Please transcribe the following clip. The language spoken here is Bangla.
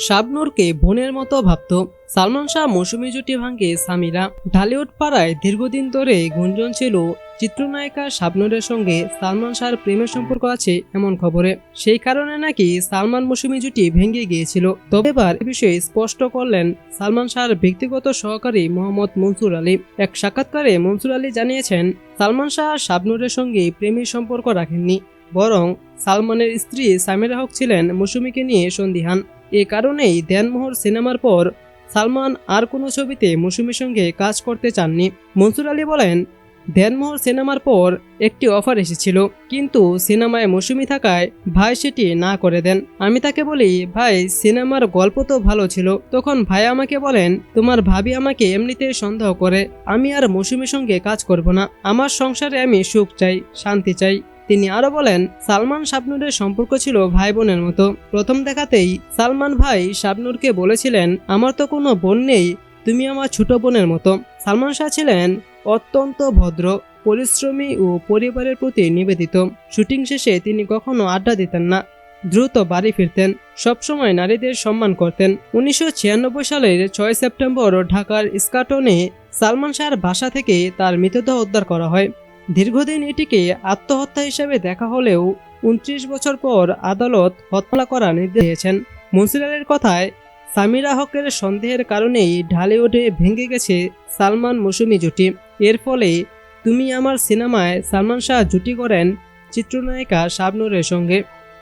শাবনূরকে বোনের মতো ভাবত। সালমান শাহ মৌসুমী জুটি ভাঙে সামিরা। ঢালিউড পাড়ায় দীর্ঘদিন ধরে গুঞ্জন ছিল চিত্রনায়িকা শাবনূরের সঙ্গে সালমান শাহর প্রেমের সম্পর্ক আছে এমন খবরে। সেই কারণে নাকি সালমান মৌসুমী জুটি ভেঙে গিয়েছিল। তবে এবার এ বিষয়ে স্পষ্ট করলেন সালমান শাহর ব্যক্তিগত সহকারী মোহাম্মদ মনসুর আলী। এক সাক্ষাৎকারে মনসুর আলী জানিয়েছেন, সালমান শাহ শাবনূরের সঙ্গে প্রেমের সম্পর্ক রাখেননি, বরং সালমানের স্ত্রী সামিরা হক ছিলেন মৌসুমীকে নিয়ে সন্দিহান। এ কারণেই দেনমোহর সিনেমার পর সালমান আর কোনো ছবিতে মৌসুমীর সঙ্গে কাজ করতে চাননি। মনসুর আলী বলেন, দেনমোহর সিনেমার পর একটি অফার এসেছিল, কিন্তু সিনেমায় মৌসুমী থাকায় ভাই সেটি না করে দেন। আমি তাকে বলি, ভাই সিনেমার গল্প তো ভালো ছিল। তখন ভাই আমাকে বলেন, তোমার ভাবি আমাকে এমনিতেই সন্দেহ করে, আমি আর মৌসুমীর সঙ্গে কাজ করব না। আমার সংসারে আমি সুখ চাই, শান্তি চাই। তিনি আরো বলেন, সালমান শাবনূরের সম্পর্ক ছিল ভাই বোনের মতো। প্রথম দেখাতেই সালমান ভাই শাবনূরকে বলেছিলেন, আমার তো কোনো বোন নেই, তুমি আমার ছোট বোনের মতো। সালমান শাহ ছিলেন অত্যন্ত ভদ্র, পরিশ্রমী ও পরিবারের প্রতি নিবেদিত। শুটিং শেষে তিনি কখনো আড্ডা দিতেন না, দ্রুত বাড়ি ফিরতেন, সবসময় নারীদের সম্মান করতেন। 1996 সালের 6 সেপ্টেম্বর ঢাকার ইস্কাটনে সালমান শাহর বাসা থেকে তার মৃতদেহ উদ্ধার করা হয়। দীর্ঘদিন এটিকে আত্মহত্যা হিসেবে দেখা হলেও 29 বছর পর আদালত হত্যা করার নির্দেশ দিয়েছেন। মনসুর আলীর কথায়, সামিরা হকের সন্দেহের কারণেই ঢালিউডে ভেঙে গেছে সালমান মৌসুমী জুটি। এর ফলে তুমি আমার সিনেমায় সালমান শাহ জুটি করেন চিত্রনায়িকা শাবনূরের সঙ্গে।